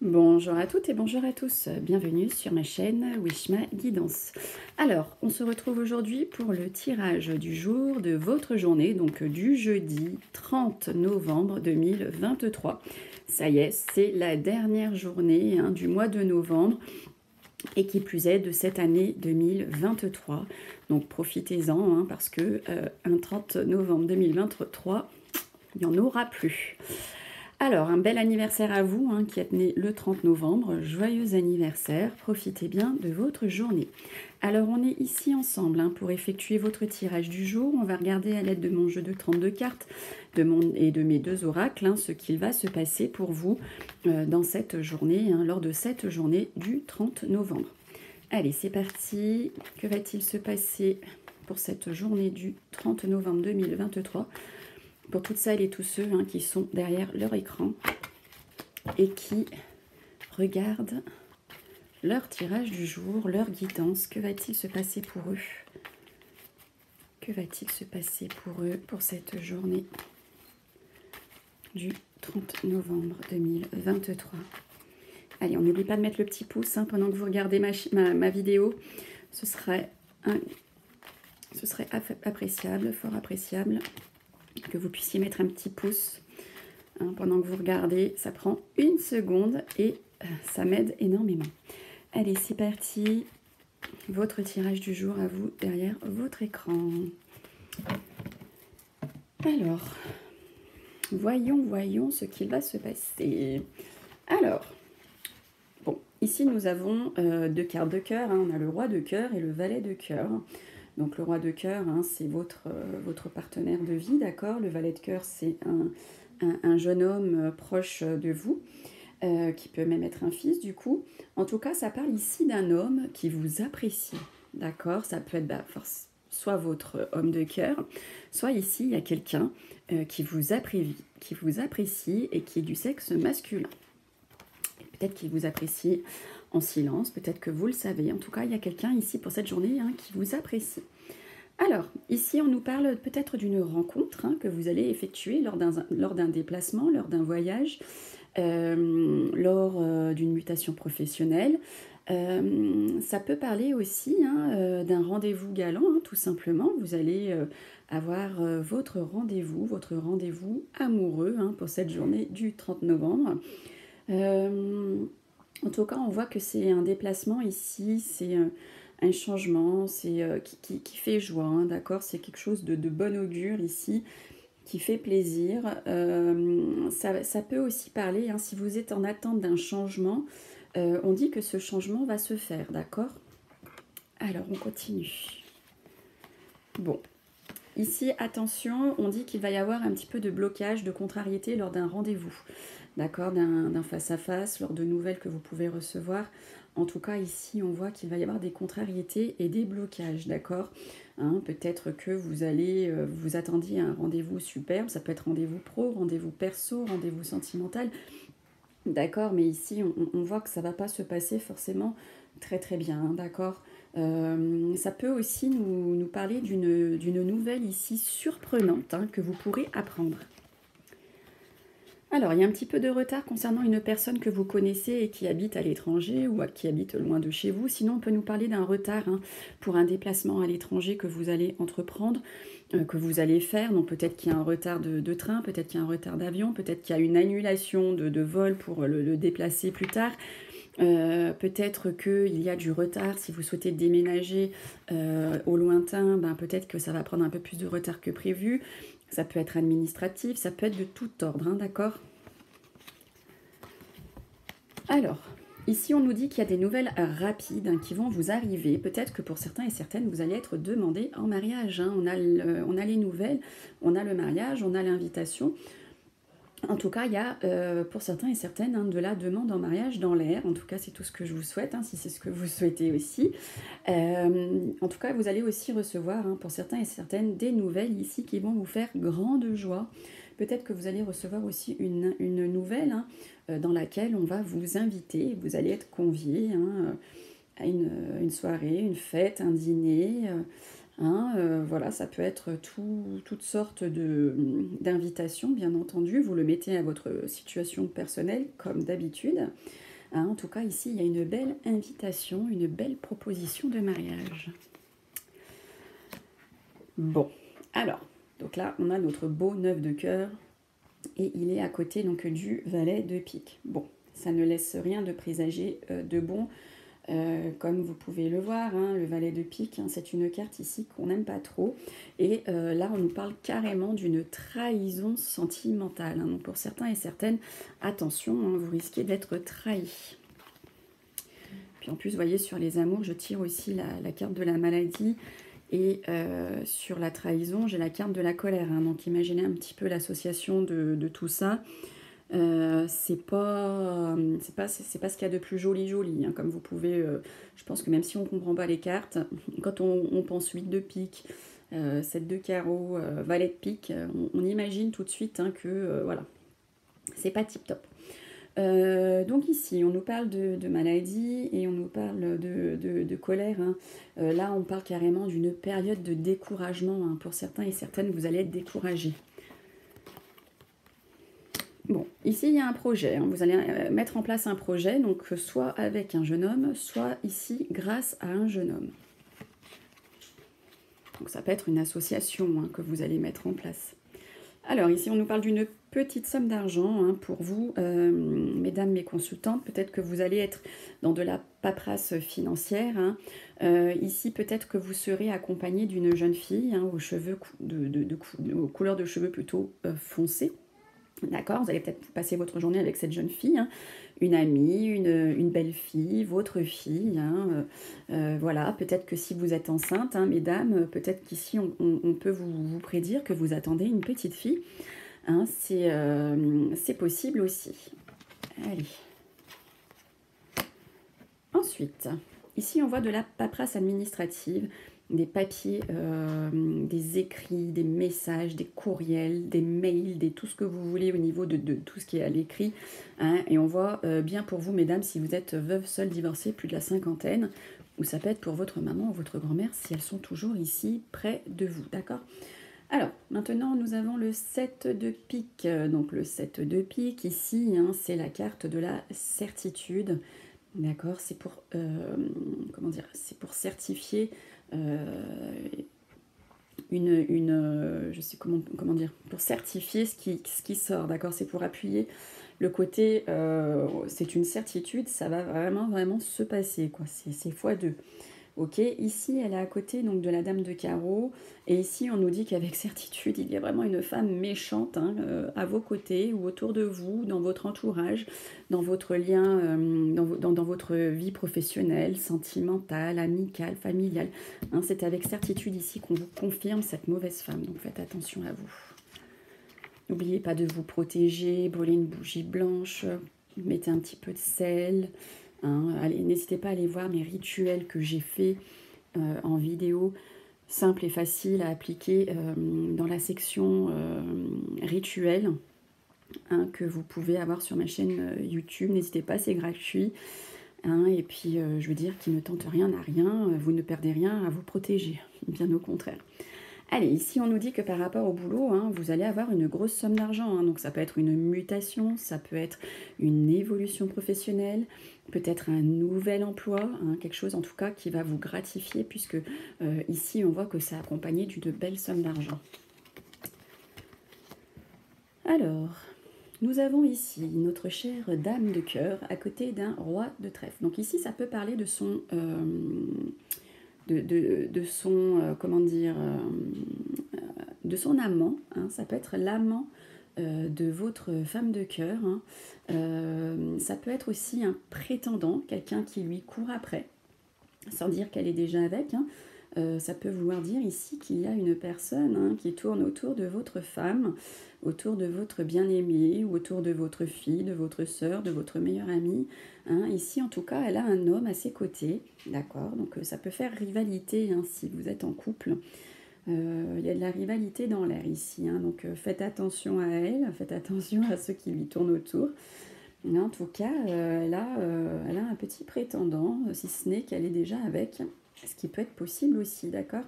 Bonjour à toutes et bonjour à tous, bienvenue sur ma chaîne Wishma Guidance. Alors, on se retrouve aujourd'hui pour le tirage du jour de votre journée, donc du jeudi 30 novembre 2023. Ça y est, c'est la dernière journée du mois de novembre et qui plus est de cette année 2023. Donc profitez-en parce que un 30 novembre 2023, il n'y en aura plus. Alors, un bel anniversaire à vous qui êtes né le 30 novembre. Joyeux anniversaire, profitez bien de votre journée. Alors, on est ici ensemble pour effectuer votre tirage du jour. On va regarder à l'aide de mon jeu de 32 cartes et de mes deux oracles ce qu'il va se passer pour vous dans cette journée, lors de cette journée du 30 novembre. Allez, c'est parti. Que va-t-il se passer pour cette journée du 30 novembre 2023 ? Pour toutes celles et tous ceux qui sont derrière leur écran et qui regardent leur tirage du jour, leur guidance. Que va-t-il se passer pour eux? Que va-t-il se passer pour eux pour cette journée du 30 novembre 2023? Allez, on n'oublie pas de mettre le petit pouce pendant que vous regardez ma vidéo. Ce serait appréciable, fort appréciable, que vous puissiez mettre un petit pouce pendant que vous regardez. Ça prend une seconde et ça m'aide énormément. Allez, c'est parti. Votre tirage du jour à vous derrière votre écran. Alors, voyons ce qu'il va se passer. Alors, bon, ici nous avons deux cartes de cœur. On a le roi de cœur et le valet de cœur. Donc le roi de cœur, c'est votre partenaire de vie, d'accord? Le valet de cœur, c'est un jeune homme proche de vous, qui peut même être un fils du coup. En tout cas, ça parle ici d'un homme qui vous apprécie, d'accord? Ça peut être soit votre homme de cœur, soit ici, il y a quelqu'un qui vous apprécie et qui est du sexe masculin. Peut-être qu'il vous apprécie en silence, peut-être que vous le savez. En tout cas, il y a quelqu'un ici pour cette journée qui vous apprécie. Alors, ici, on nous parle peut-être d'une rencontre que vous allez effectuer lors d'un déplacement, lors d'un voyage, lors d'une mutation professionnelle. Ça peut parler aussi d'un rendez-vous galant, tout simplement. Vous allez avoir votre rendez-vous amoureux pour cette journée du 30 novembre. En tout cas, on voit que c'est un déplacement ici, c'est un changement, c'est qui fait joie, d'accord? C'est quelque chose de bon augure ici, qui fait plaisir. Ça peut aussi parler, si vous êtes en attente d'un changement, on dit que ce changement va se faire, d'accord? Alors, on continue. Bon. Ici, attention, on dit qu'il va y avoir un petit peu de blocage, de contrariété lors d'un rendez-vous, d'accord, d'un face-à-face, lors de nouvelles que vous pouvez recevoir. En tout cas, ici, on voit qu'il va y avoir des contrariétés et des blocages, d'accord. Peut-être que vous attendiez un rendez-vous superbe, ça peut être rendez-vous pro, rendez-vous perso, rendez-vous sentimental, d'accord, mais ici, on voit que ça ne va pas se passer forcément très très bien, d'accord. Ça peut aussi nous parler d'une nouvelle ici surprenante que vous pourrez apprendre. Alors, il y a un petit peu de retard concernant une personne que vous connaissez et qui habite à l'étranger ou qui habite loin de chez vous. Sinon, on peut nous parler d'un retard pour un déplacement à l'étranger que vous allez entreprendre, que vous allez faire. Donc, peut-être qu'il y a un retard de train, peut-être qu'il y a un retard d'avion, peut-être qu'il y a une annulation de vol pour le déplacer plus tard. Peut-être qu'il y a du retard si vous souhaitez déménager au lointain, peut-être que ça va prendre un peu plus de retard que prévu. Ça peut être administratif, ça peut être de tout ordre, d'accord? Alors, ici on nous dit qu'il y a des nouvelles rapides qui vont vous arriver. Peut-être que pour certains et certaines, vous allez être demandé en mariage. On a les nouvelles, on a le mariage, on a l'invitation. En tout cas, il y a pour certains et certaines de la demande en mariage dans l'air. En tout cas, c'est tout ce que je vous souhaite, si c'est ce que vous souhaitez aussi. En tout cas, vous allez aussi recevoir, pour certains et certaines, des nouvelles ici qui vont vous faire grande joie. Peut-être que vous allez recevoir aussi une nouvelle dans laquelle on va vous inviter. Vous allez être convié à une soirée, une fête, un dîner. Hein, voilà, ça peut être toutes sortes d'invitations, bien entendu. Vous le mettez à votre situation personnelle, comme d'habitude. Hein, en tout cas, ici, il y a une belle invitation, une belle proposition de mariage. Bon, alors, donc là, on a notre beau 9 de cœur et il est à côté donc du valet de pique. Bon, ça ne laisse rien de présager de bon. Comme vous pouvez le voir, hein, le valet de pique, hein, c'est une carte ici qu'on n'aime pas trop. Et là, on nous parle carrément d'une trahison sentimentale. Hein. Donc pour certains et certaines, attention, hein, vous risquez d'être trahi. Puis en plus, vous voyez, sur les amours, je tire aussi la carte de la maladie. Et sur la trahison, j'ai la carte de la colère. Hein. Donc imaginez un petit peu l'association de tout ça. C'est pas ce qu'il y a de plus joli, hein, comme vous pouvez, je pense que même si on ne comprend pas les cartes, quand on pense 8 de pique, 7 de carreau, valet de pique, on imagine tout de suite hein, que voilà, c'est pas tip top. Donc ici, on nous parle de maladie et on nous parle de colère. Hein. Là, on parle carrément d'une période de découragement. Hein. Pour certains et certaines, vous allez être découragés. Bon, ici, il y a un projet. Hein. Vous allez mettre en place un projet, donc soit avec un jeune homme, soit ici, grâce à un jeune homme. Donc ça peut être une association hein, que vous allez mettre en place. Alors ici, on nous parle d'une petite somme d'argent hein, pour vous, mesdames mes consultantes. Peut-être que vous allez être dans de la paperasse financière. Hein. Ici, peut-être que vous serez accompagné d'une jeune fille hein, aux cheveux aux couleurs de cheveux plutôt foncées. D'accord, vous allez peut-être passer votre journée avec cette jeune fille, hein, une amie, une belle fille, votre fille. Hein, voilà, peut-être que si vous êtes enceinte, hein, mesdames, peut-être qu'ici on peut vous prédire que vous attendez une petite fille. Hein, c'est possible aussi. Allez. Ensuite, ici on voit de la paperasse administrative, des papiers, des écrits, des messages, des courriels, des mails, tout ce que vous voulez au niveau de tout ce qui est à l'écrit. Hein, et on voit bien pour vous, mesdames, si vous êtes veuve, seule, divorcée, plus de la cinquantaine, ou ça peut être pour votre maman ou votre grand-mère si elles sont toujours ici près de vous, d'accord ? Alors, maintenant, nous avons le 7 de pique. Donc, le 7 de pique, ici, hein, c'est la carte de la certitude. D'accord, c'est pour, comment dire, c'est pour certifier je sais comment dire, pour certifier ce qui sort, d'accord, c'est pour appuyer le côté, c'est une certitude, ça va vraiment se passer, quoi, c'est x2. Ok, ici elle est à côté donc de la dame de carreau et ici on nous dit qu'avec certitude il y a vraiment une femme méchante hein, à vos côtés ou autour de vous, dans votre entourage, dans votre lien, dans votre vie professionnelle, sentimentale, amicale, familiale. Hein, c'est avec certitude ici qu'on vous confirme cette mauvaise femme, donc faites attention à vous. N'oubliez pas de vous protéger, brûler une bougie blanche, mettez un petit peu de sel. Hein, n'hésitez pas à aller voir mes rituels que j'ai faits en vidéo, simple et facile à appliquer dans la section rituels hein, que vous pouvez avoir sur ma chaîne YouTube. N'hésitez pas, c'est gratuit. Hein, et puis, je veux dire, qui ne tente rien à rien, vous ne perdez rien à vous protéger, bien au contraire. Allez, ici on nous dit que par rapport au boulot, hein, vous allez avoir une grosse somme d'argent. Hein, donc ça peut être une mutation, ça peut être une évolution professionnelle, peut-être un nouvel emploi, hein, quelque chose en tout cas qui va vous gratifier puisque ici on voit que c'est accompagné d'une belle somme d'argent. Alors, nous avons ici notre chère dame de cœur à côté d'un roi de trèfle. Donc ici ça peut parler de son... comment dire, de son amant, hein, ça peut être l'amant de votre femme de cœur, hein. Ça peut être aussi un prétendant, quelqu'un qui lui court après, sans dire qu'elle est déjà avec, hein. Ça peut vouloir dire ici qu'il y a une personne hein, qui tourne autour de votre femme, autour de votre bien-aimé, ou autour de votre fille, de votre sœur, de votre meilleure amie. Hein. Ici, en tout cas, elle a un homme à ses côtés, d'accord. Donc ça peut faire rivalité hein, si vous êtes en couple. Il y a de la rivalité dans l'air ici, hein, donc faites attention à elle, faites attention à ceux qui lui tournent autour. Mais en tout cas, elle a un petit prétendant, si ce n'est qu'elle est déjà avec, ce qui peut être possible aussi, d'accord.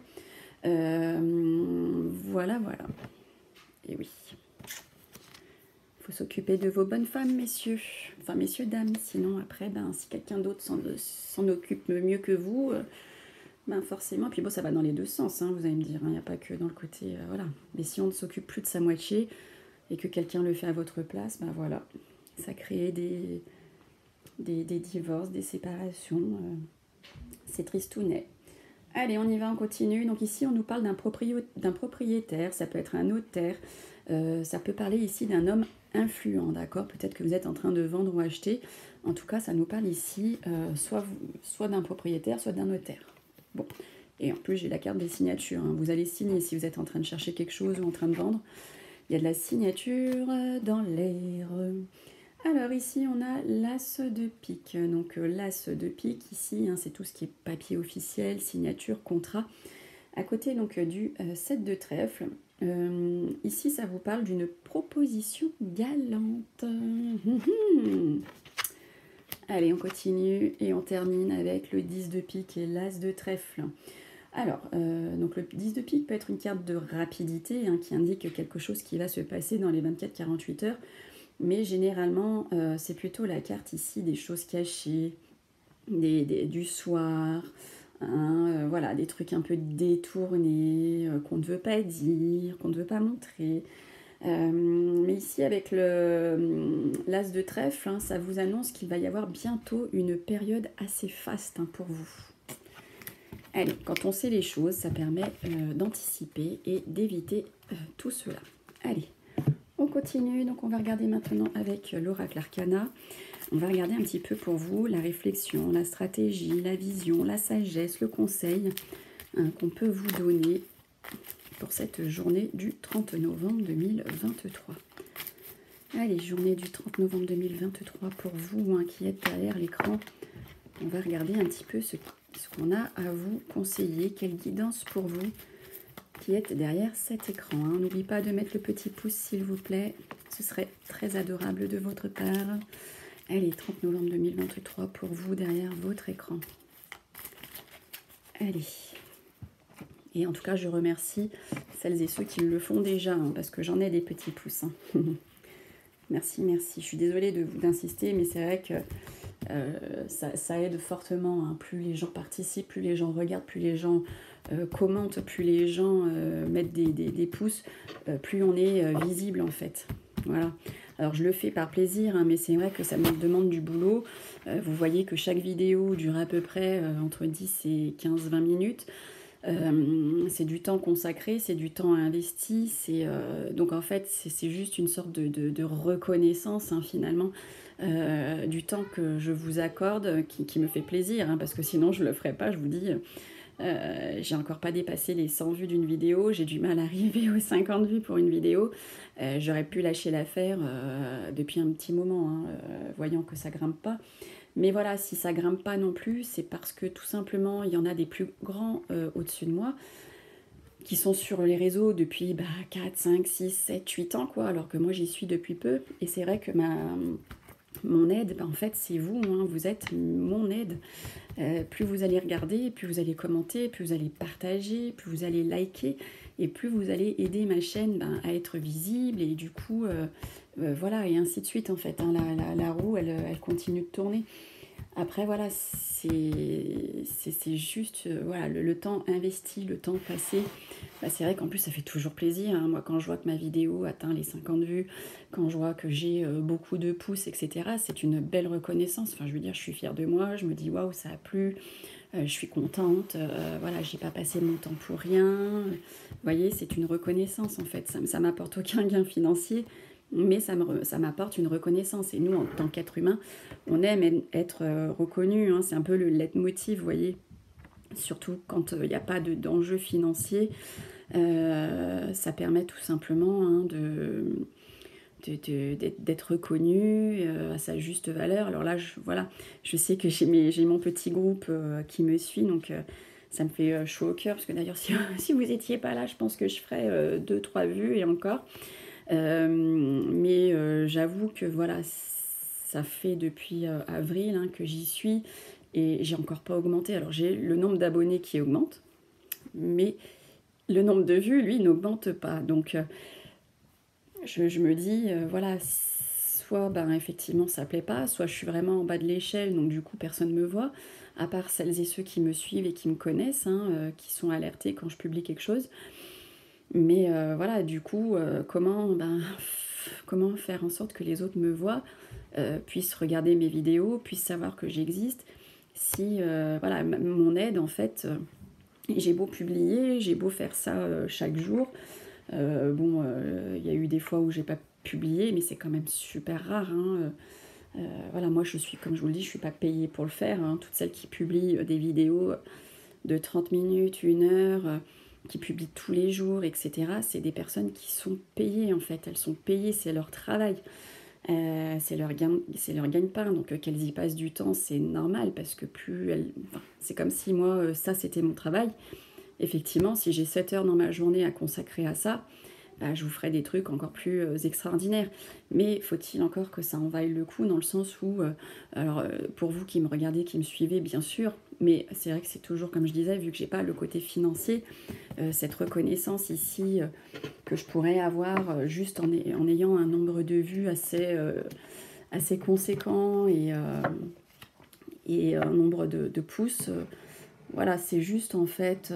Voilà, voilà. Et oui. Il faut s'occuper de vos bonnes femmes, messieurs. Enfin, messieurs, dames. Sinon, après, ben, si quelqu'un d'autre s'en occupe mieux que vous, ben forcément. Puis bon, ça va dans les deux sens, hein, vous allez me dire. Il n'y a pas que dans le côté... voilà. Mais si on ne s'occupe plus de sa moitié et que quelqu'un le fait à votre place, ben voilà. Ça crée des divorces, des séparations. C'est tristounet. Allez, on y va, on continue. Donc ici, on nous parle d'un propriétaire, ça peut être un notaire, ça peut parler ici d'un homme influent, d'accord? Peut-être que vous êtes en train de vendre ou acheter. En tout cas, ça nous parle ici soit d'un propriétaire, soit d'un notaire. Bon, et en plus, j'ai la carte des signatures, hein. Vous allez signer si vous êtes en train de chercher quelque chose ou en train de vendre. Il y a de la signature dans l'air. Alors ici, on a l'as de pique. Donc l'as de pique, ici, hein, c'est tout ce qui est papier officiel, signature, contrat. À côté donc du 7 de trèfle, ici, ça vous parle d'une proposition galante. Allez, on continue et on termine avec le 10 de pique et l'as de trèfle. Alors, donc le 10 de pique peut être une carte de rapidité, hein, qui indique quelque chose qui va se passer dans les 24-48 heures. Mais généralement, c'est plutôt la carte ici des choses cachées, du soir, hein, voilà, des trucs un peu détournés, qu'on ne veut pas dire, qu'on ne veut pas montrer. Mais ici, avec l'as de trèfle, hein, ça vous annonce qu'il va y avoir bientôt une période assez faste, hein, pour vous. Allez, quand on sait les choses, ça permet d'anticiper et d'éviter tout cela. Allez. On continue, donc on va regarder maintenant avec l'oracle arcana. On va regarder un petit peu pour vous la réflexion, la stratégie, la vision, la sagesse, le conseil, hein, qu'on peut vous donner pour cette journée du 30 novembre 2023. Allez, journée du 30 novembre 2023 pour vous, hein, qui êtes derrière l'écran. On va regarder un petit peu ce qu'on a à vous conseiller, quelle guidance pour vous qui êtes derrière cet écran, hein. N'oubliez pas de mettre le petit pouce s'il vous plaît, ce serait très adorable de votre part. Allez, 30 novembre 2023 pour vous derrière votre écran. Allez. Et en tout cas, je remercie celles et ceux qui le font déjà, hein, parce que j'en ai des petits pouces, hein. Merci, merci. Je suis désolée d'insister, mais c'est vrai que ça aide fortement, hein. Plus les gens participent, plus les gens regardent, plus les gens commentent, plus les gens mettent des pouces, plus on est visible en fait. Voilà. Alors je le fais par plaisir, hein, mais c'est vrai que ça me demande du boulot. Vous voyez que chaque vidéo dure à peu près entre 10 et 15-20 minutes. C'est du temps consacré, c'est du temps investi, donc en fait c'est juste une sorte de reconnaissance, hein, finalement, du temps que je vous accorde, qui me fait plaisir, hein, parce que sinon je ne le ferais pas, je vous dis. J'ai encore pas dépassé les 100 vues d'une vidéo, j'ai du mal à arriver aux 50 vues pour une vidéo. J'aurais pu lâcher l'affaire depuis un petit moment, hein, voyant que ça grimpe pas. Mais voilà, si ça grimpe pas non plus, c'est parce que tout simplement, il y en a des plus grands au-dessus de moi qui sont sur les réseaux depuis 4, 5, 6, 7, 8 ans, quoi, alors que moi j'y suis depuis peu. Et c'est vrai que mon aide, en fait, c'est vous, hein, vous êtes mon aide. Plus vous allez regarder, plus vous allez commenter, plus vous allez partager, plus vous allez liker, et plus vous allez aider ma chaîne à être visible, et du coup, voilà, et ainsi de suite, en fait, hein, la roue, elle continue de tourner. Après, voilà, c'est juste, voilà, le temps investi, le temps passé. C'est vrai qu'en plus, ça fait toujours plaisir, hein. Moi, quand je vois que ma vidéo atteint les 50 vues, quand je vois que j'ai beaucoup de pouces, etc., c'est une belle reconnaissance. Enfin, je veux dire, je suis fière de moi, je me dis, waouh, ça a plu, je suis contente, voilà, j'ai pas passé mon temps pour rien. Vous voyez, c'est une reconnaissance, en fait. Ça m'apporte aucun gain financier, mais ça m'apporte une reconnaissance. Et nous, en tant qu'être humain, on aime être reconnu, hein. C'est un peu le leitmotiv, vous voyez. Surtout quand il n'y a pas d'enjeu financier, ça permet tout simplement, hein, d'être reconnu à sa juste valeur. Alors là, voilà, je sais que j'ai mon petit groupe qui me suit, donc ça me fait chaud au cœur, parce que d'ailleurs, si vous n'étiez pas là, je pense que je ferais 2-3 vues et encore. Mais j'avoue que voilà, ça fait depuis avril, hein, que j'y suis, et j'ai encore pas augmenté. Alors j'ai le nombre d'abonnés qui augmente, mais le nombre de vues, lui, n'augmente pas. Donc, je me dis, voilà, soit ben, effectivement ça plaît pas, soit je suis vraiment en bas de l'échelle, donc du coup personne ne me voit, à part celles et ceux qui me suivent et qui me connaissent, hein, qui sont alertés quand je publie quelque chose. Mais voilà, du coup, comment faire en sorte que les autres me voient, puissent regarder mes vidéos, puissent savoir que j'existe, si voilà, mon aide en fait, j'ai beau publier, j'ai beau faire ça chaque jour, bon, il y a eu des fois où j'ai pas publié, mais c'est quand même super rare, hein. Voilà, moi je suis, comme je vous le dis, je suis pas payée pour le faire, hein. Toutes celles qui publient des vidéos de 30 minutes, 1 heure, qui publient tous les jours, etc., c'est des personnes qui sont payées en fait. Elles sont payées, c'est leur travail. C'est leur gagne-pain, donc qu'elles y passent du temps, c'est normal, parce que plus elles... Enfin, c'est comme si moi, ça c'était mon travail. Effectivement, si j'ai 7 heures dans ma journée à consacrer à ça, bah, je vous ferai des trucs encore plus extraordinaires. Mais faut-il encore que ça en vaille le coup, dans le sens où, alors pour vous qui me regardez, qui me suivez, bien sûr, mais c'est vrai que c'est toujours, comme je disais, vu que j'ai pas le côté financier, cette reconnaissance ici que je pourrais avoir juste en ayant un nombre de vues assez conséquent et un nombre de pouces, voilà, c'est juste en fait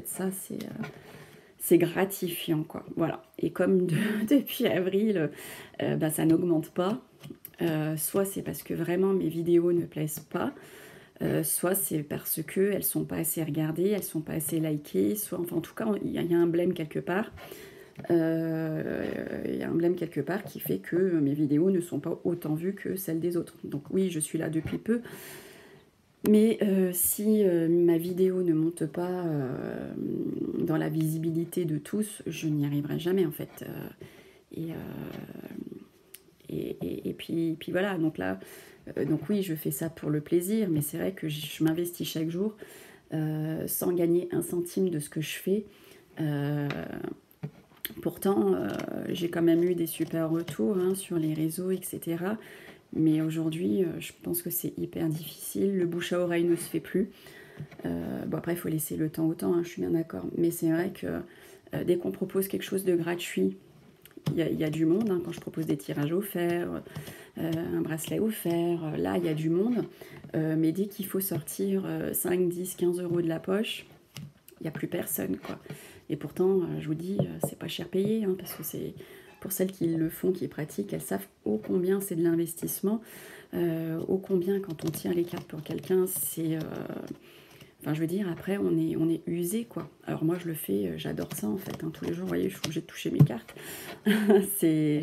ça, c'est gratifiant, quoi. Voilà. Et comme depuis avril, bah, ça n'augmente pas, soit c'est parce que vraiment mes vidéos ne plaisent pas, soit c'est parce qu'elles ne sont pas assez regardées, elles ne sont pas assez likées, soit, enfin en tout cas, il y a un blême quelque part. Il y a un blême quelque part qui fait que mes vidéos ne sont pas autant vues que celles des autres. Donc oui, je suis là depuis peu, mais si ma vidéo ne monte pas dans la visibilité de tous, je n'y arriverai jamais en fait. Et, puis voilà, donc là, donc oui, je fais ça pour le plaisir, mais c'est vrai que je m'investis chaque jour sans gagner un centime de ce que je fais. Pourtant, j'ai quand même eu des super retours hein, sur les réseaux, etc. Mais aujourd'hui, je pense que c'est hyper difficile. Le bouche à oreille ne se fait plus. Bon, après, il faut laisser le temps au temps, hein, je suis bien d'accord. Mais c'est vrai que dès qu'on propose quelque chose de gratuit, il y a du monde. Hein, quand je propose des tirages offerts, un bracelet offert, là, il y a du monde. Mais dès qu'il faut sortir 5, 10, 15 euros de la poche, il n'y a plus personne, quoi. Et pourtant, je vous dis, c'est pas cher payé, hein, parce que c'est pour celles qui le font, qui pratiquent, elles savent ô combien c'est de l'investissement, ô combien quand on tire les cartes pour quelqu'un, c'est... Enfin, je veux dire, après, on est usé, quoi. Alors moi, je le fais, j'adore ça, en fait. Hein. Tous les jours, vous voyez, je suis obligée de toucher mes cartes. Je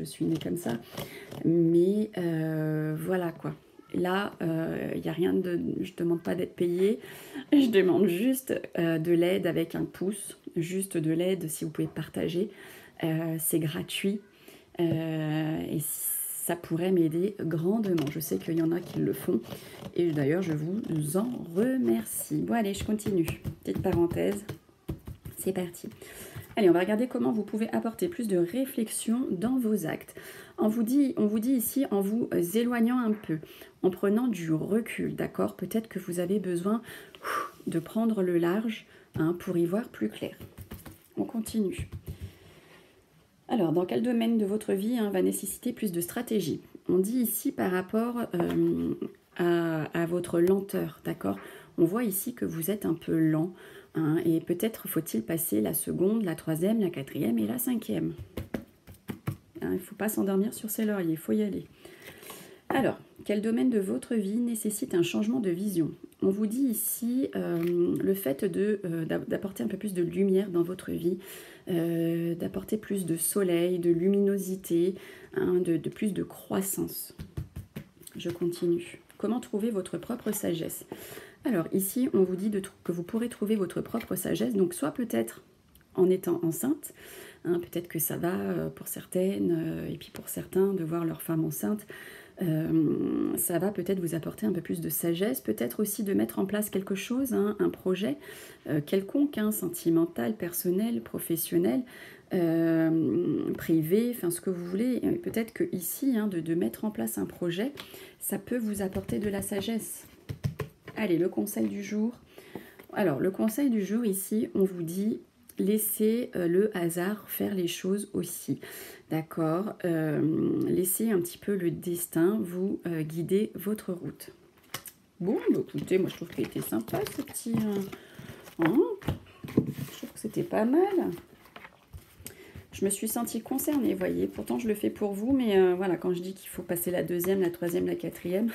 suis née comme ça. Mais voilà, quoi. Là, il n'y a rien de... Je ne demande pas d'être payée. Je demande juste de l'aide avec un pouce. Juste de l'aide, si vous pouvez partager. C'est gratuit. Et ça pourrait m'aider grandement. Je sais qu'il y en a qui le font. Et d'ailleurs, je vous en remercie. Bon, allez, je continue. Petite parenthèse. C'est parti. Allez, on va regarder comment vous pouvez apporter plus de réflexion dans vos actes. On vous dit ici en vous éloignant un peu, en prenant du recul, d'accord? Peut-être que vous avez besoin de prendre le large hein, pour y voir plus clair. On continue. Alors, dans quel domaine de votre vie hein, va nécessiter plus de stratégie? On dit ici par rapport à votre lenteur, d'accord? On voit ici que vous êtes un peu lent, hein, et peut-être faut-il passer la seconde, la troisième, la quatrième et la cinquième. Hein, il ne faut pas s'endormir sur ses lauriers, il faut y aller. Alors, quel domaine de votre vie nécessite un changement de vision? On vous dit ici le fait d'apporter un peu plus de lumière dans votre vie, d'apporter plus de soleil, de luminosité, hein, de plus de croissance. Je continue. Comment trouver votre propre sagesse? Alors ici, on vous dit que vous pourrez trouver votre propre sagesse, donc soit peut-être en étant enceinte, hein, peut-être que ça va pour certaines, et puis pour certains, de voir leur femme enceinte, ça va peut-être vous apporter un peu plus de sagesse, peut-être aussi de mettre en place quelque chose, hein, un projet quelconque, hein, sentimental, personnel, professionnel, privé, enfin ce que vous voulez. Peut-être que ici, hein, de mettre en place un projet, ça peut vous apporter de la sagesse. Allez, le conseil du jour. Alors, le conseil du jour ici, on vous dit laissez le hasard faire les choses aussi. D'accord. Laissez un petit peu le destin vous guider votre route. Bon, bah, écoutez, moi je trouve qu'il était sympa ce petit... hein, je trouve que c'était pas mal. Je me suis sentie concernée, voyez. Pourtant, je le fais pour vous, mais voilà, quand je dis qu'il faut passer la deuxième, la troisième, la quatrième,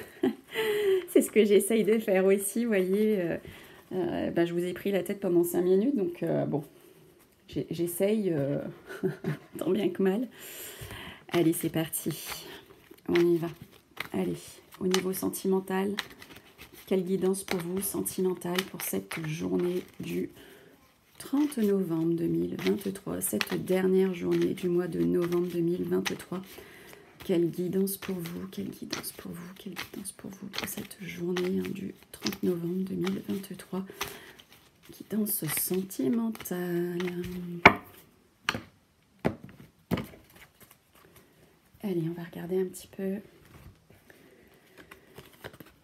c'est ce que j'essaye de faire aussi, voyez. Ben, je vous ai pris la tête pendant 5 minutes, donc bon, j'essaye tant bien que mal. Allez, c'est parti. On y va. Allez, au niveau sentimental, quelle guidance pour vous, sentimentale, pour cette journée du 30 novembre 2023, cette dernière journée du mois de novembre 2023. Quelle guidance pour vous, quelle guidance pour vous, quelle guidance pour vous pour cette journée du 30 novembre 2023. Guidance sentimentale. Allez, on va regarder un petit peu.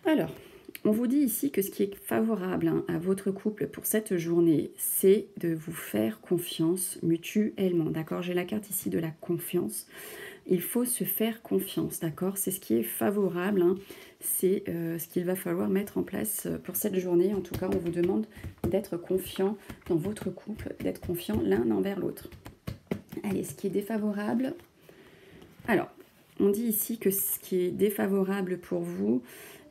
Alors, on vous dit ici que ce qui est favorable à votre couple pour cette journée, c'est de vous faire confiance mutuellement. D'accord? J'ai la carte ici de la confiance. Il faut se faire confiance, d'accord? C'est ce qui est favorable, hein. C'est ce qu'il va falloir mettre en place pour cette journée. En tout cas, on vous demande d'être confiant dans votre couple, d'être confiant l'un envers l'autre. Allez, ce qui est défavorable. Alors, on dit ici que ce qui est défavorable pour vous,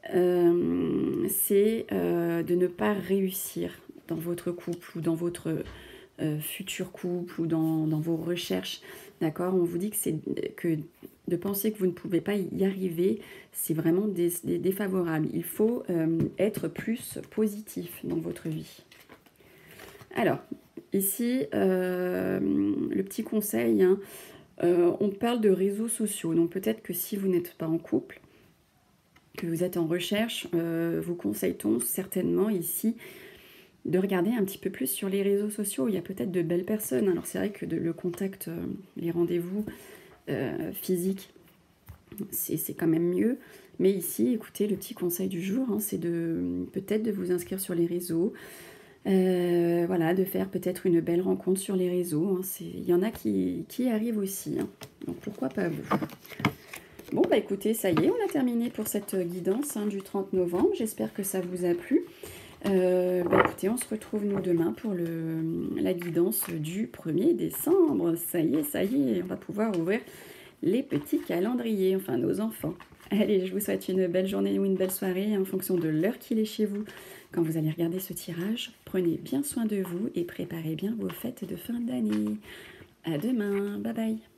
c'est de ne pas réussir dans votre couple ou dans votre futur couple ou dans vos recherches. D'accord? On vous dit que c'est que de penser que vous ne pouvez pas y arriver, c'est vraiment défavorable. Il faut être plus positif dans votre vie. Alors, ici, le petit conseil, hein, on parle de réseaux sociaux. Donc peut-être que si vous n'êtes pas en couple, que vous êtes en recherche, vous conseille-t-on certainement ici de regarder un petit peu plus sur les réseaux sociaux. Il y a peut-être de belles personnes. Alors c'est vrai que le contact, les rendez-vous physiques, c'est quand même mieux. Mais ici, écoutez, le petit conseil du jour, hein, c'est peut-être de vous inscrire sur les réseaux. Voilà, de faire peut-être une belle rencontre sur les réseaux. Hein. Il y en a qui arrivent aussi. Hein. Donc pourquoi pas vous? Bon, bah écoutez, ça y est, on a terminé pour cette guidance du 30 novembre. J'espère que ça vous a plu. Bah écoutez, on se retrouve nous demain pour la guidance du 1er décembre. Ça y est, on va pouvoir ouvrir les petits calendriers, enfin nos enfants. Allez, je vous souhaite une belle journée ou une belle soirée en fonction de l'heure qu'il est chez vous. Quand vous allez regarder ce tirage, prenez bien soin de vous et préparez bien vos fêtes de fin d'année. À demain, bye bye.